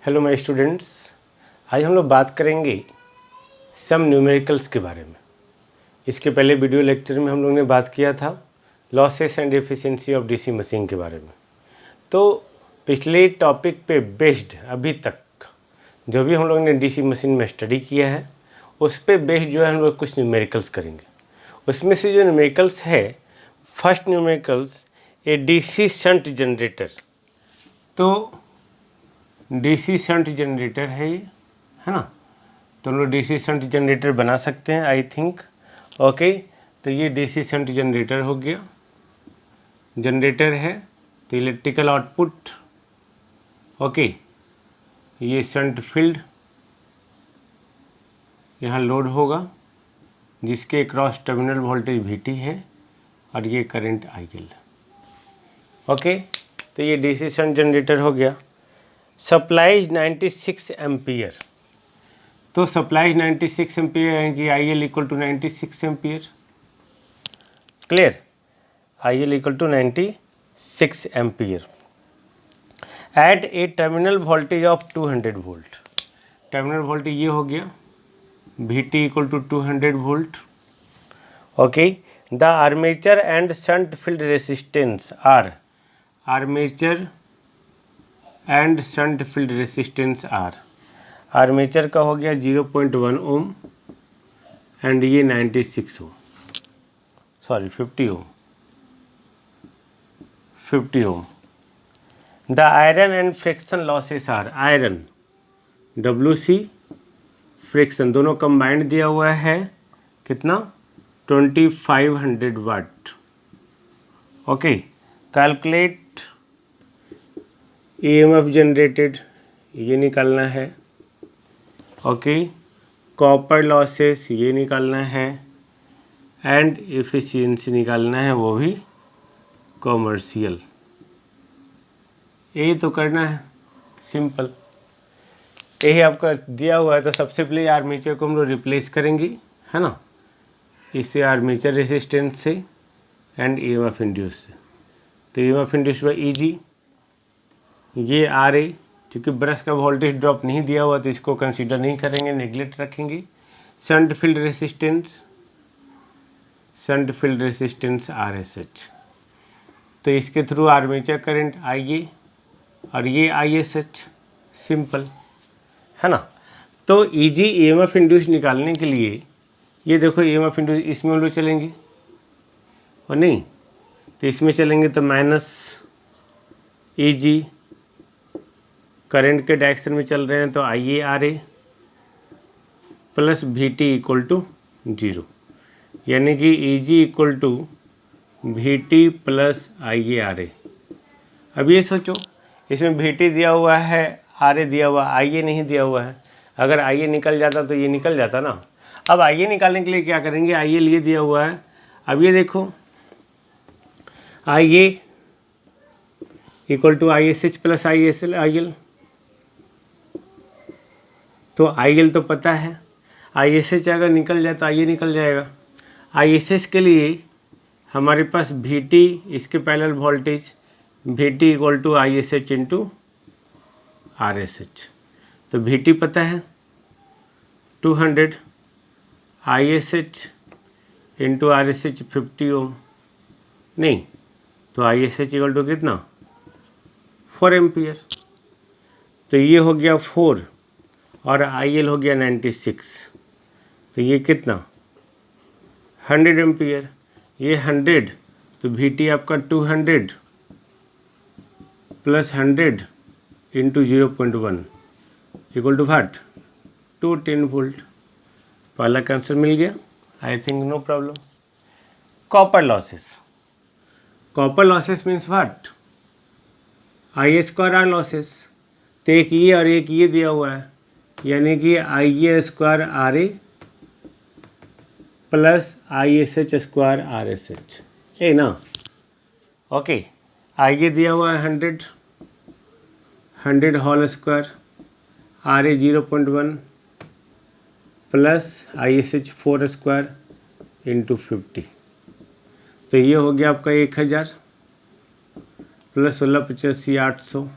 Hello my students, आज हम लोग बात करेंगे सम न्यूमेरिकल्स के बारे में। इसके पहले वीडियो लेक्चर में हम लोग ने बात किया था losses and efficiency of DC machine के बारे में। तो पिछले टॉपिक पे बेस्ड अभी तक जो भी हम लोग ने डीसी मशीन में स्टडी किया है उस पे बेस्ड जो है हम लोग कुछ न्यूमेरिकल्स करेंगे। उसमें से जो न्यूमेरिकल्स है, फर्स्ट न्यूमेरिकल्स ए डीसी शंट जनरेटर। तो डीसी शंट जनरेटर है ये, है ना। तो हम लोग डीसी शंट जनरेटर बना सकते हैं आई थिंक। ओके, तो ये डीसी शंट जनरेटर हो गया। जनरेटर है तो इलेक्ट्रिकल आउटपुट, ओके। ये शंट फील्ड यहाँ लोड होगा जिसके क्रॉस टर्मिनल वोल्टेज VT है और ये करंट IL। ओके, तो ये डीसी शंट जनरेटर हो गया। Supplies 96 ampere. तो सप्लाइज 96 एम्पियर यानी कि IL equal to 96 ampere. Clear, IL equal to 96 ampere at a terminal voltage of 200 volt. Terminal voltage ये हो गया VT equal to 200 volt. Okay, the armature and shunt field resistance are, armature and shunt field resistance are. Armature का हो गया 0.1 ohm and ये 96 ohm, sorry 50 ohm, 50 Om. The iron and friction losses are, iron WC, friction दोनों combined दिया हुआ है कितना 2500 watt. Okay, calculate EMF generated, ये निकालना है। ओके, कॉपर लॉसेस ये निकालना है एंड एफिशिएंसी निकालना है, वो भी कॉमर्शियल। यही तो करना है, सिंपल। यही आपका दिया हुआ है। तो सबसे पहले आर्मेचर को हम लोग रिप्लेस करेंगे, है ना, इसे आर्मेचर रेसिस्टेंस से एंड EMF इंड्यूस से। तो EMF इंड्यूस बाई EG, ये RA, क्योंकि ब्रश का वोल्टेज ड्रॉप नहीं दिया हुआ तो इसको कंसीडर नहीं करेंगे, नेग्लेक्ट रखेंगे। Shunt field resistance, shunt field resistance RSH। तो इसके थ्रू आर्मेचर करंट IA और ये ISH, सिंपल, है ना। तो EG EMF इंड्यूस निकालने के लिए ये देखो EMF इंड्यूस इसमें हम लोग चलेंगे और नहीं तो इसमें चलेंगे तो माइनस EG, करंट के डायरेक्शन में चल रहे हैं तो IARA plus VT equal to 0, यानी कि EG equal to VT plus IARA। अब ये सोचो, इसमें VT दिया हुआ है, RA दिया हुआ, IA नहीं दिया हुआ है। अगर IA निकल जाता तो ये निकल जाता ना। अब IA निकालने के लिए क्या करेंगे, IL ये दिया हुआ है। अब ये देखो IA equal to ISH plus IL। तो IL तो पता है, ISH अगर निकल जाए तो IA निकल जाएगा। ISH के लिए हमारे पास VT, इसके parallel voltage VT equal to ISH into RSH। तो VT पता है 200, ISH इंटू RSH 50 ओम, नहीं तो ISH इक्वल टू कितना 4 एम्पियर। तो ये हो गया 4 और IL हो गया 96, तो ये कितना 100 एम्पियर। ये 100 तो VT आपका 200 plus 100 into 0.1 equal to what 210 वोल्ट। पहला का आंसर मिल गया, I think no problem. Copper losses, copper losses means what IA square R losses. तो एक ये और एक ये दिया हुआ है, यानी कि IA square RA plus ISH square RSH, है ना। ओके, IA दिया हुआ है 100 whole square, RA 0.1 plus ISH 4 square into 50। तो ये हो गया आपका 1000 प्लस 16 85 800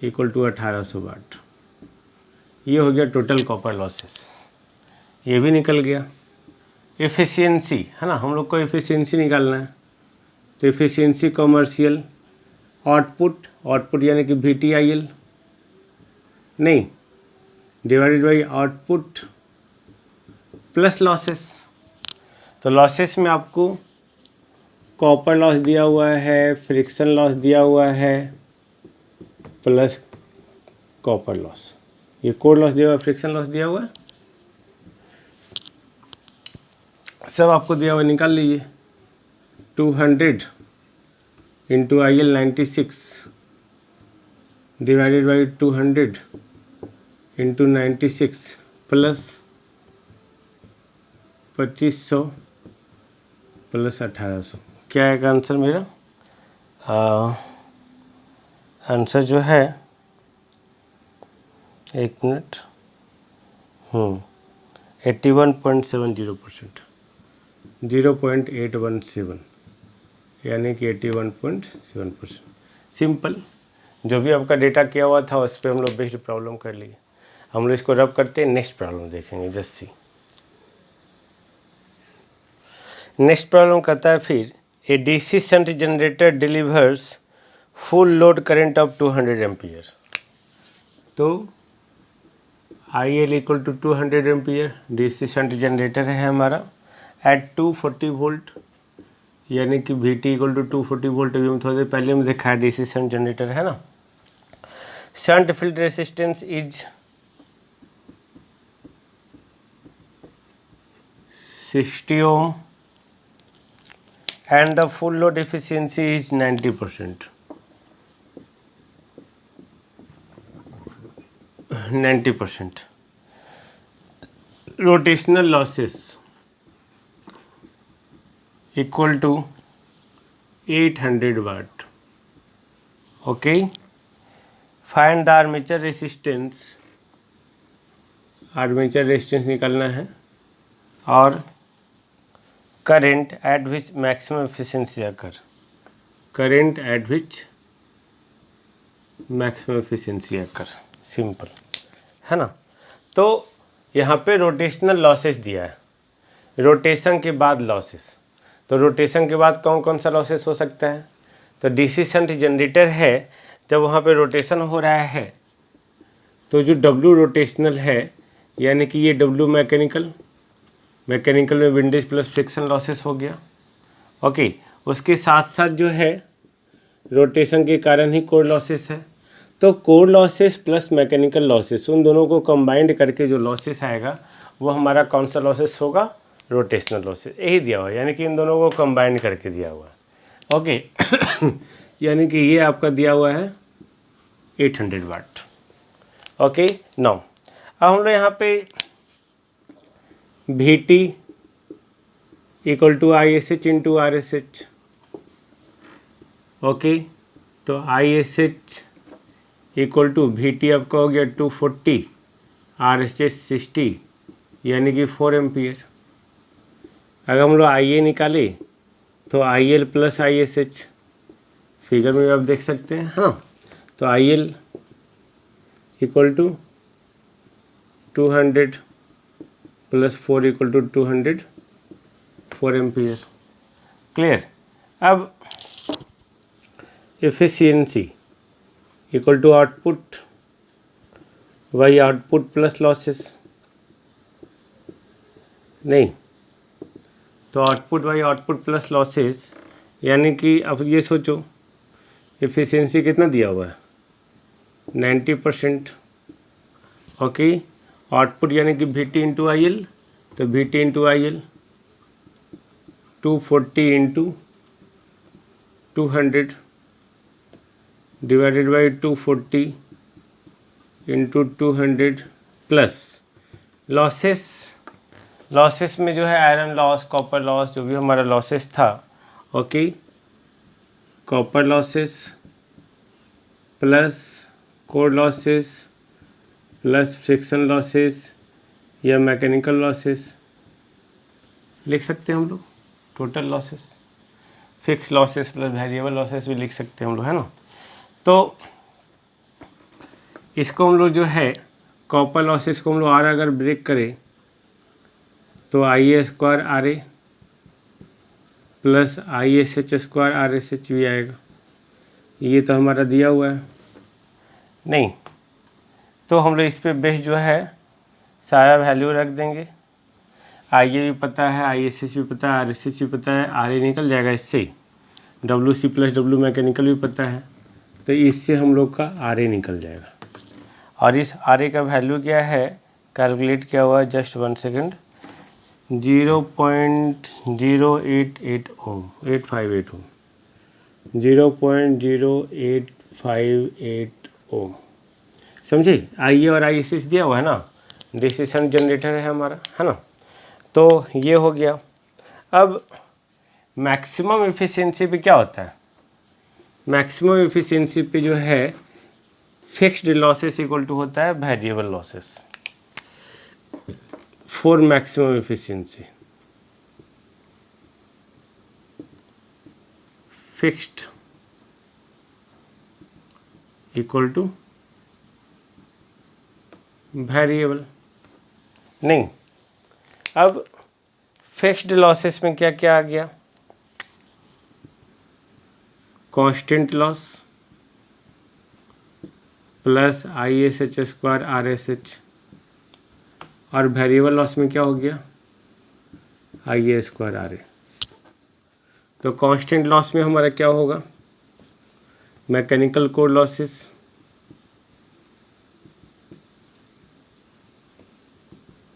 इक्वल टू 1800 वाट। ये हो गया टोटल कॉपर लॉसेस, ये भी निकल गया। एफिशिएंसी है ना, हम लोग को एफिशिएंसी निकालना है, तो एफिशिएंसी कमर्शियल आउटपुट यानी कि VTIL नहीं, divided by output plus losses. तो लॉसेस में आपको कॉपर लॉस दिया हुआ है, फ्रिक्शन लॉस दिया हुआ है, प्लस कॉपर लॉस, ये कोर लॉस दिया हुआ है, फ्रिक्शन लॉस दिया हुआ है, सब आपको दिया हुआ, निकाल लीजिए। 200 into IL 96 divided by 200 into 96 plus 2500 plus 1800। क्या है आंसर मेरा? आंसर जो है, एक मिनट, 81.70%, 0.817 यानी कि 81.7%। सिंपल, जो भी आपका डेटा किया हुआ था उस पर हम लोग बेस्ड प्रॉब्लम कर लिए। हम लोग इसको रब करते हैं, नेक्स्ट प्रॉब्लम देखेंगे। जस्ट सी, नेक्स्ट प्रॉब्लम कहता है फिर a DC shunt generator delivers full load current of 200 ampere. तो IL equal to 200 ampere, DC shunt generator है हमारा, एट 240 वोल्ट, यानी कि VT इक्वल टू 240 वोल्ट। अभी हम थोड़ी देर पहले में देखा है DC शंट जनरेटर है ना। Shunt field resistance is 60 ohm and the full load efficiency is 90%. 90%. Rotational losses equal to 800 watt. Okay. Find the armature resistance. Armature resistance निकालना है, और करंट एट विच मैक्सिमम एफिशिएंसी अकर, करंट एट विच maximum efficiency अकर। Simple है ना। तो यहाँ पे rotational losses दिया है, रोटेशन के बाद लॉसेस। तो रोटेशन के बाद कौन कौन सा लॉसेस हो सकता है? तो DC शंट जनरेटर है, जब वहाँ पे रोटेशन हो रहा है तो जो W रोटेशनल है, यानी कि ये W मैकेनिकल में विंडेज प्लस फ्रिक्शन लॉसेस हो गया। ओके, उसके साथ साथ जो है रोटेशन के कारण ही कोर लॉसेस है। तो core losses plus mechanical losses, उन दोनों को कंबाइंड करके जो लॉसेस आएगा वो हमारा कौन सा लॉसेस होगा? Rotational losses. यही दिया हुआ है, यानी कि इन दोनों को कंबाइंड करके दिया हुआ है। ओके यानी कि ये आपका दिया हुआ है 800 वाट। ओके, नाउ अब हम लोग यहाँ पे VT equal to ISH into RSH। Okay, तो ISH इक्वल टू VT आपका हो गया 240, RSH 60, यानी कि 4 एम्पियर। अगर हम लोग IA निकाले तो IL प्लस ISH, फिगर में आप देख सकते हैं, है ना। तो IL equal to 200 plus 4 equal to 200, 4 ampere. Clear. अब efficiency equal to output by output plus losses, नहीं, तो output by output plus losses, यानी कि अब ये सोचो एफिशिएंसी कितना दिया हुआ है? 90%। ओके, आउटपुट यानी कि VT इंटू IL, तो VT into IL 240 into 200 divided by 240 into 200 plus losses. Losses में जो है आयरन लॉस, कॉपर लॉस, जो भी हमारा लॉसेस था। Okay, copper losses plus core losses plus friction losses या मैकेनिकल लॉसेस लिख सकते हैं हम लोग। Total losses, fix losses plus variable losses भी लिख सकते हैं हम लोग, है ना। तो इसको हम लोग जो है कॉपर लॉसेस को हम लोग आर अगर ब्रेक करें तो I A square R A plus I S H square R S H भी आएगा। ये तो हमारा दिया हुआ है नहीं, तो हम लोग इस पे बेस जो है सारा वैल्यू रख देंगे। आई ए भी पता है, आई एस एच भी पता है, आर एस एच भी पता है, आर ए निकल जाएगा इससे, W C plus W mechanical भी पता है, तो इससे हम लोग का आर ए निकल जाएगा। और इस आर ए का वैल्यू क्या है, कैलकुलेट किया हुआ है, जस्ट 1 सेकेंड, 0.088 ओम, 858 ओम, 0.0858 ओम, समझे। आई ए और आई एस एच दिया हुआ है ना, डीसी शंट जनरेटर है हमारा, है ना। तो ये हो गया। अब मैक्सिमम एफिशिएंसी पे क्या होता है, मैक्सिमम एफिशिएंसी पे जो है फिक्स्ड लॉसेस इक्वल टू होता है variable losses for maximum efficiency. Fixed equal to variable नहीं। अब फिक्स्ड लॉसेस में क्या क्या आ गया, constant loss plus I S H square R S H, और वेरिएबल लॉस में क्या हो गया, आई ए स्क्वायर आर ए। तो कांस्टेंट लॉस में हमारा क्या होगा, मैकेनिकल कोर लॉसेस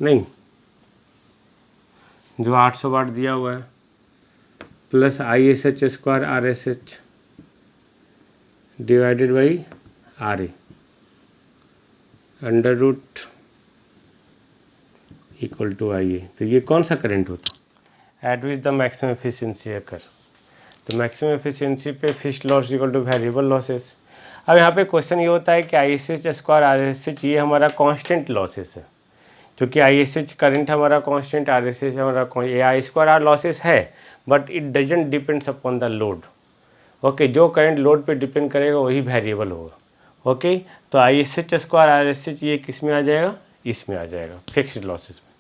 नहीं, जो 800 वाट दिया हुआ है, plus I S H square R S H divided by R A under root equal to I A. तो ये कौन सा करंट होता, at which the maximum efficiency occur. तो मैक्सिमम एफिशिएंसी पे fixed loss equal to variable losses. अब यहाँ पे क्वेश्चन ये होता है कि I S H square R S H ये हमारा कांस्टेंट लॉसेस है, क्योंकि आई एस एच करंट हमारा कांस्टेंट, आर एस एच हमारा ये आई स्क्वायर आर लॉसेस है, but it doesn't depends upon the load. Okay, जो करंट लोड पे डिपेंड करेगा वही वेरिएबल होगा। ओके, तो आई S H square R S H ये किस में आ जाएगा, इसमें आ जाएगा फिक्स्ड लॉसेस में।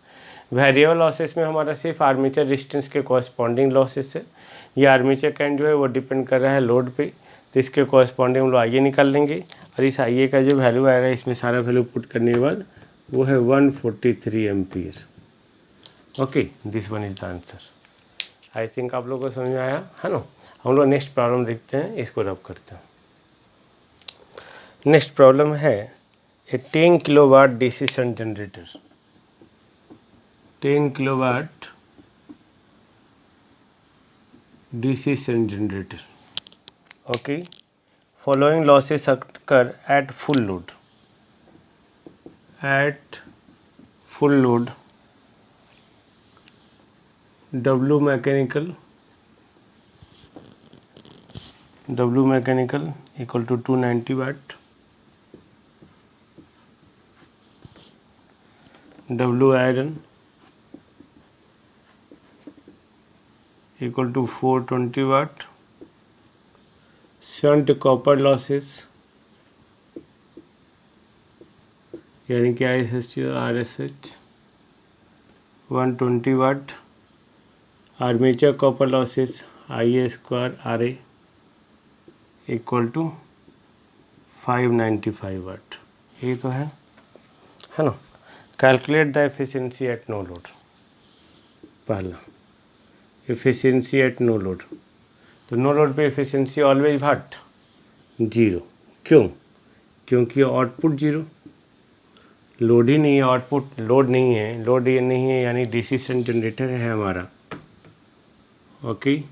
वेरिएबल लॉसेस में हमारा सिर्फ आर्मेचर रेजिस्टेंस के कॉरस्पॉन्डिंग लॉसेस है। ये आर्मेचर करंट जो है वो डिपेंड कर रहा है लोड पे, तो इसके कॉरस्पॉन्डिंग हम लोग आइए निकाल लेंगे, और इस आइए का जो वैल्यू आएगा इसमें सारा वैल्यू पुट करने के बाद वो है 143 ampere. Okay, this one is the answer. I think आप लोगों को समझ में आया है ना। हम लोग नेक्स्ट प्रॉब्लम देखते हैं, इसको रब करते हैं। नेक्स्ट प्रॉब्लम है ए 10 kilowatt DC shunt generator, 10 kilowatt DC shunt generator. Okay, following losses occur at full load, at full load W mechanical equal to 290 watt, W iron equal to 420 watt, shunt copper losses यानी कि I S H R S H 120 watt, armature copper losses I A square R A equal to 595 watt. ये तो है ना। Calculate the efficiency at no load. पहला efficiency at no load, तो no load पे efficiency always what, 0। क्यों, क्योंकि output 0, load ही नहीं है, आउटपुट लोड नहीं है, लोड ये नहीं है यानी डीसी शंट जनरेटर है हमारा। ओके,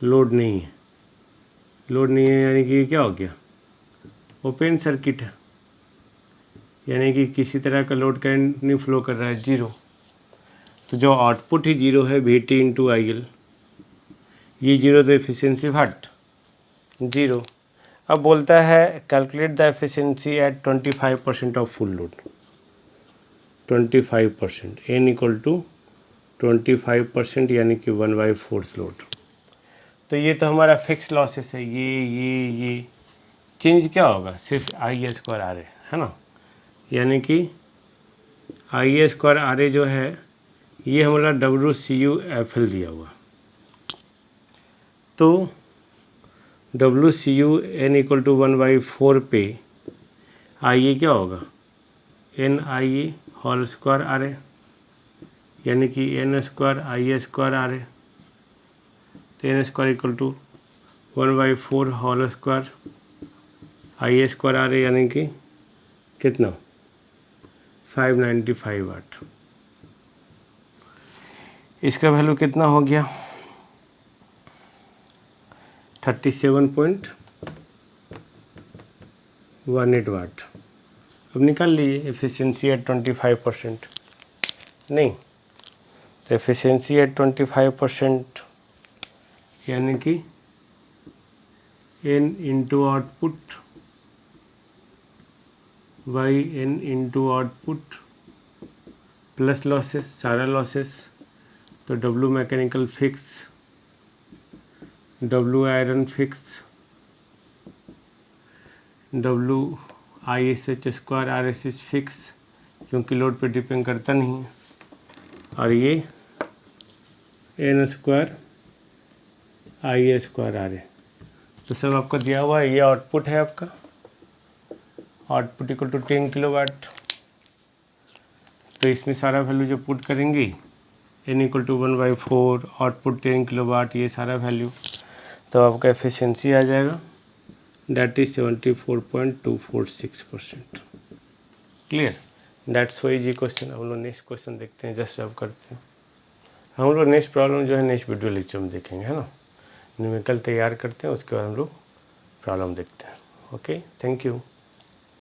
लोड नहीं है, लोड नहीं है यानी कि क्या हो गया, ओपन सर्किट है, यानी कि किसी तरह का लोड करंट नहीं फ्लो कर रहा है, 0। तो जो आउटपुट ही 0 है V T into I L, ये 0 तो एफिशिएंसी व्हाट, 0। अब बोलता है calculate the efficiency at 25% of full load, 25%, n equal to 25% यानी कि 1/4 लोड। तो ये तो हमारा फिक्स लॉसेस है, ये चेंज क्या होगा, सिर्फ आई स्क्वायर आर ए है ना, यानी कि आई स्क्वायर आर ए जो है ये हमारा WCU/FL दिया हुआ, तो WCU n = 1/4 पे आई क्या होगा, NIE whole square R A, यानी कि n square I square R A, तो n square = 1/4 whole square I square R A, यानी कि कितना 595 वाट। इसका वैल्यू कितना हो गया 37.18 वाट। अब निकाल लीजिए एफिशिएंसी एट 25%, नहीं तो एफिशिएंसी एट 25% यानी कि n into output by n into output plus losses, सारा लॉसेस, तो W mechanical fix, W iron fix, W ISH square RSH fix, क्योंकि लोड पे डिपेंड करता नहीं है, और ये n square I square R A, तो सब आपका दिया हुआ है। ये आउटपुट है आपका, आउटपुट इक्वल टू 10 किलोवाट, तो इसमें सारा वैल्यू जो पुट करेंगे n = 1/4 आउटपुट 10 किलोवाट, ये सारा वैल्यू, तो आपका एफिशिएंसी आ जाएगा that is 74.246%। Clear, that's why जी क्वेश्चन। हम लोग नेक्स्ट क्वेश्चन देखते हैं, जस्ट अब करते हैं। हम लोग नेक्स्ट प्रॉब्लम जो है नेक्स्ट वीडियो लेक्चर में देखेंगे, है ना, न्यूमेरिकल तैयार करते हैं, उसके बाद हम लोग प्रॉब्लम देखते हैं। Okay, thank you.